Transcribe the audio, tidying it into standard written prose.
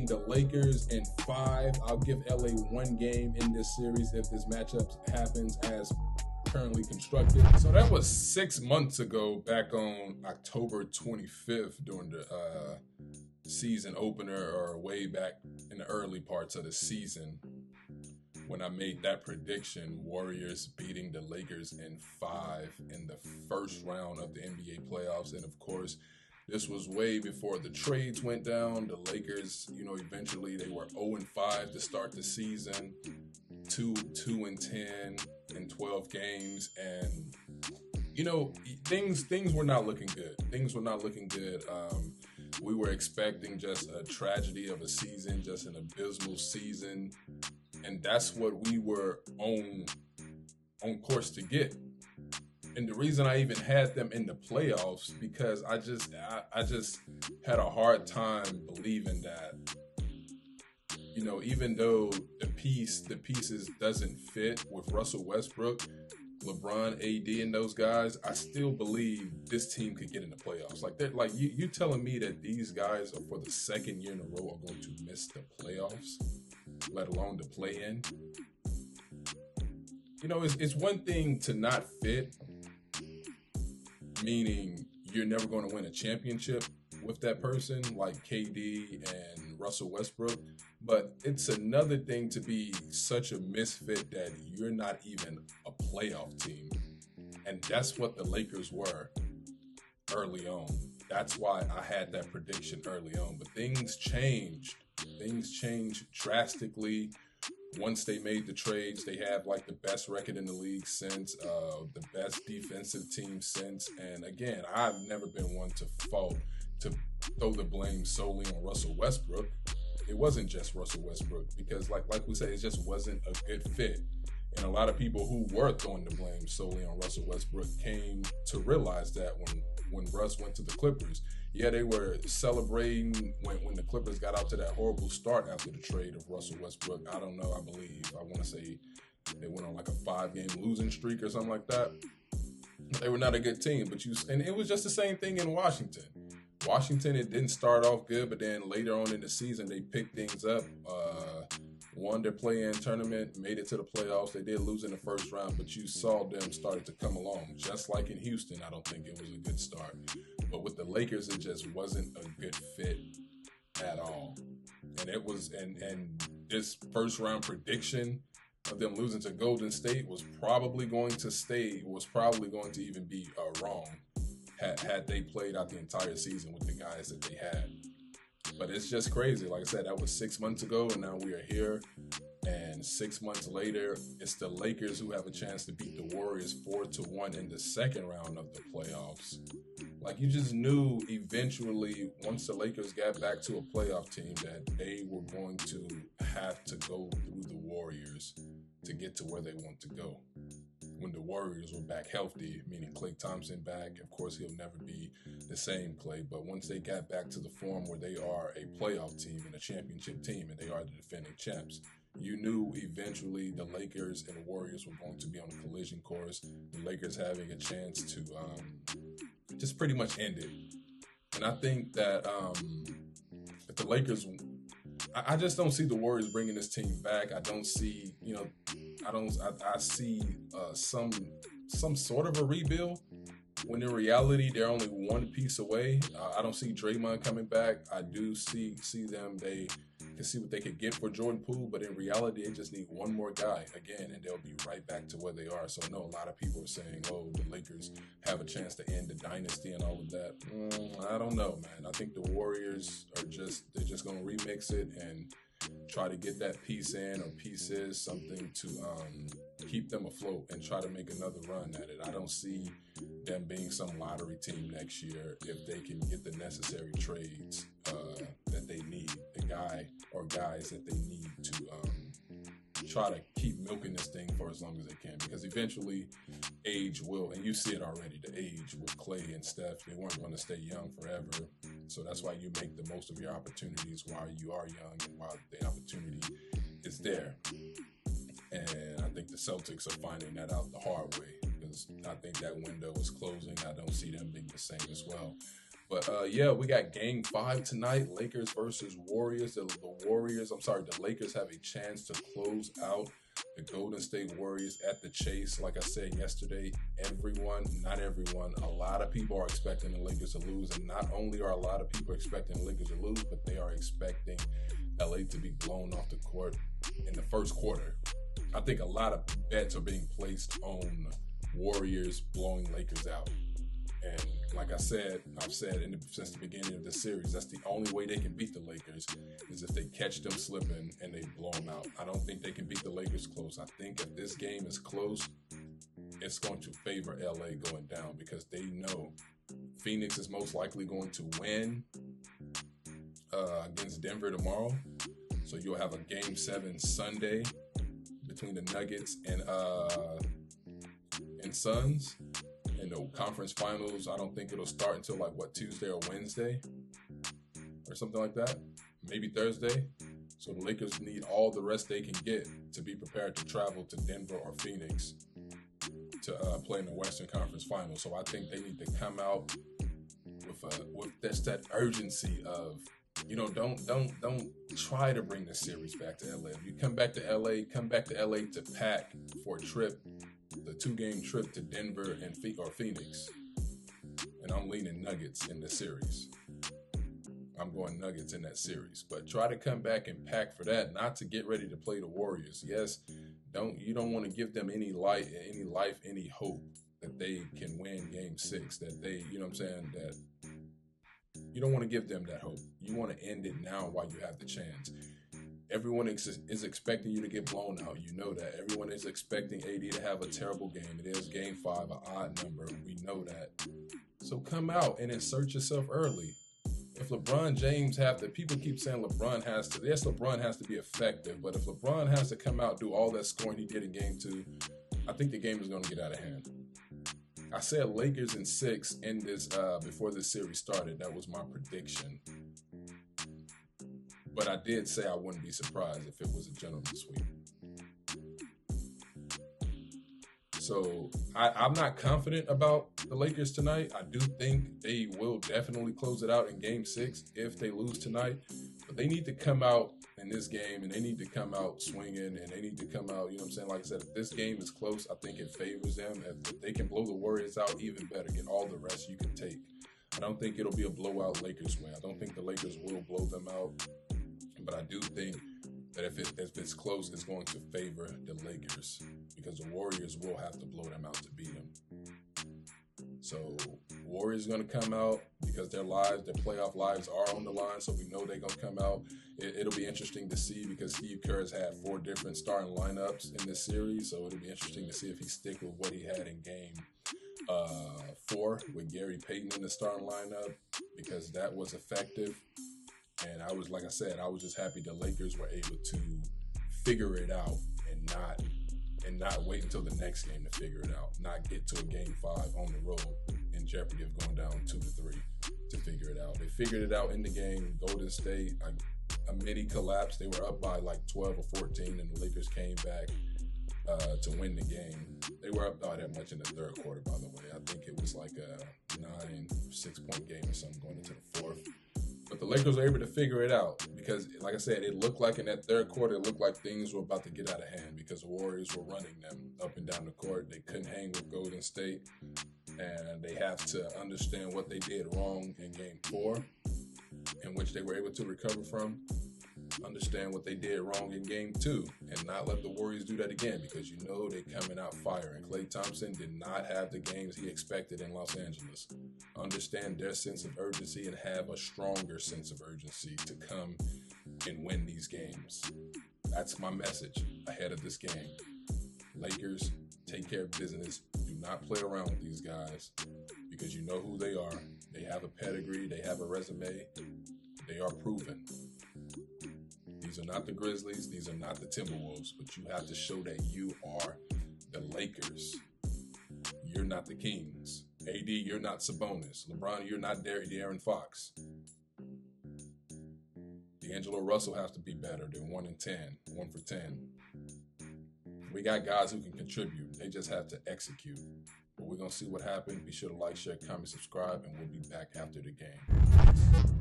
the Lakers in 5. I'll give LA one game in this series if this matchup happens as currently constructed. So that was 6 months ago, back on October 25th during the season opener, or way back in the early parts of the season, when I made that prediction, Warriors beating the Lakers in 5 in the first round of the NBA playoffs. And of course, this was way before the trades went down. The Lakers, eventually they were 0-5 to start the season, 2-10 in 12 games. And, things were not looking good. Things were not looking good. We were expecting just a tragedy of a season, just an abysmal season. And that's what we were on course to get. And the reason I even had them in the playoffs, because I just had a hard time believing that, even though the pieces doesn't fit with Russell Westbrook, LeBron, AD, and those guys, I still believe this team could get in the playoffs. Like you telling me that these guys are for the second year in a row are going to miss the playoffs, let alone the play-in. It's one thing to not fit, meaning you're never going to win a championship with that person, like KD and Russell Westbrook. But it's another thing to be such a misfit that you're not even a playoff team. And that's what the Lakers were early on. That's why I had that prediction early on. But things changed. Things changed drastically. Once they made the trades, they have like the best record in the league since, the best defensive team since. And again, I've never been one to throw the blame solely on Russell Westbrook. It wasn't just Russell Westbrook, because like we said, it just wasn't a good fit. And a lot of people who were throwing the blame solely on Russell Westbrook came to realize that when Russ went to the Clippers. Yeah, they were celebrating when the Clippers got out to that horrible start after the trade of Russell Westbrook. I don't know, I want to say they went on like a 5-game losing streak or something like that. They were not a good team, and it was just the same thing in Washington. Washington, it didn't start off good, but then later on in the season, they picked things up, won their play-in tournament, made it to the playoffs. They did lose in the first round, but you saw them started to come along. Just like in Houston, I don't think it was a good start. But with the Lakers, it just wasn't a good fit at all. And this first round prediction of them losing to Golden State was probably going to even be wrong had they played out the entire season with the guys that they had. But it's just crazy. Like I said, that was 6 months ago, and now we are here. And 6 months later, it's the Lakers who have a chance to beat the Warriors 4-1 in the second round of the playoffs. Like, you just knew eventually, once the Lakers got back to a playoff team, that they were going to have to go through the Warriors to get to where they want to go. When the Warriors were back healthy, meaning Klay Thompson back, of course, he'll never be the same Klay, but once they got back to the form where they are a playoff team and a championship team, and they are the defending champs, you knew eventually the Lakers and the Warriors were going to be on a collision course, the Lakers having a chance to just pretty much end it. And I think that if the Lakers, I just don't see the Warriors bringing this team back. I don't see, I see some sort of a rebuild, when in reality they're only one piece away. I don't see Draymond coming back. I do see them. They can see what they could get for Jordan Poole, but in reality, they just need one more guy again, and they'll be right back to where they are. So I know a lot of people are saying, "Oh, the Lakers have a chance to end the dynasty and all of that." I don't know, man. I think the Warriors they're just going to remix it and try to get that piece in or pieces, something to keep them afloat and try to make another run at it. I don't see them being some lottery team next year if they can get the necessary trades that they need, the guy or guys that they need to try to keep milking this thing for as long as they can, because eventually age will, and you see it already, the age with Klay and Steph, they weren't going to stay young forever. So that's why you make the most of your opportunities while you are young and while the opportunity is there. And I think the Celtics are finding that out the hard way, because I think that window is closing. I don't see them being the same as well. But yeah, we got Game 5 tonight. Lakers versus Warriors. The Lakers have a chance to close out the Golden State Warriors at the Chase. Like I said yesterday, not everyone, a lot of people are expecting the Lakers to lose. And not only are a lot of people expecting the Lakers to lose, but they are expecting LA to be blown off the court in the first quarter. I think a lot of bets are being placed on Warriors blowing Lakers out. And like I've said since the beginning of the series, that's the only way they can beat the Lakers is if they catch them slipping and they blow them out. I don't think they can beat the Lakers close. I think if this game is close, it's going to favor LA going down because they know Phoenix is most likely going to win against Denver tomorrow. So you'll have a Game 7 Sunday between the Nuggets and Suns. In the conference finals, I don't think it'll start until Tuesday or Wednesday or something like that. Maybe Thursday. So the Lakers need all the rest they can get to be prepared to travel to Denver or Phoenix to play in the Western Conference Finals. So I think they need to come out with that urgency of, don't try to bring the series back to LA. If you come back to LA to pack for a trip, the 2-game trip to Denver or Phoenix. And I'm leaning Nuggets in the series. I'm going Nuggets in that series. But try to come back and pack for that, not to get ready to play the Warriors. Yes, you don't want to give them any life, any hope that they can win Game 6, that they, that you don't want to give them that hope. You want to end it now while you have the chance. Everyone is expecting you to get blown out. You know that. Everyone is expecting AD to have a terrible game. It is Game 5, an odd number. We know that. So come out and insert yourself early. If LeBron James people keep saying LeBron has to be effective, but if LeBron has to come out, do all that scoring he did in Game 2, I think the game is going to get out of hand. I said Lakers in 6 in this before this series started. That was my prediction. But I did say I wouldn't be surprised if it was a gentleman's sweep. So I'm not confident about the Lakers tonight. I do think they will definitely close it out in Game 6 if they lose tonight. But they need to come out in this game, and they need to come out swinging, and they need to come out, Like I said, if this game is close, I think it favors them. If they can blow the Warriors out, even better. Get all the rest you can take. I don't think it'll be a blowout Lakers way. I don't think the Lakers will blow them out. But I do think that if it's close, it's going to favor the Lakers because the Warriors will have to blow them out to beat them. So Warriors are going to come out because their playoff lives are on the line. So we know they're going to come out. It'll be interesting to see because Steve Kerr has had 4 different starting lineups in this series. So it'll be interesting to see if he stick with what he had in Game 4 with Gary Payton in the starting lineup because that was effective. And I was just happy the Lakers were able to figure it out and not wait until the next game to figure it out. Not get to a Game 5 on the road in jeopardy of going down 2-3 to figure it out. They figured it out in the game. Golden State, a mini collapse. They were up by 12 or 14, and the Lakers came back to win the game. They were up not that much in the third quarter, by the way. I think it was like a 6-point game or something going into the fourth. But the Lakers were able to figure it out because, like I said, it looked like in that third quarter, it looked like things were about to get out of hand because the Warriors were running them up and down the court. They couldn't hang with Golden State, and they have to understand what they did wrong in Game 4, in which they were able to recover from. Understand what they did wrong in Game 2 and not let the Warriors do that again because they're coming out firing. Klay Thompson did not have the games he expected in Los Angeles. Understand their sense of urgency and have a stronger sense of urgency to come and win these games. That's my message ahead of this game. Lakers, take care of business. Do not play around with these guys because you know who they are. They have a pedigree. They have a resume. They are proven. These are not the Grizzlies. These are not the Timberwolves. But you have to show that you are the Lakers. You're not the Kings. AD, you're not Sabonis. LeBron, you're not De'Aaron Fox. D'Angelo Russell has to be better than 1 for 10. We got guys who can contribute. They just have to execute. But we're going to see what happens. Be sure to like, share, comment, subscribe, and we'll be back after the game.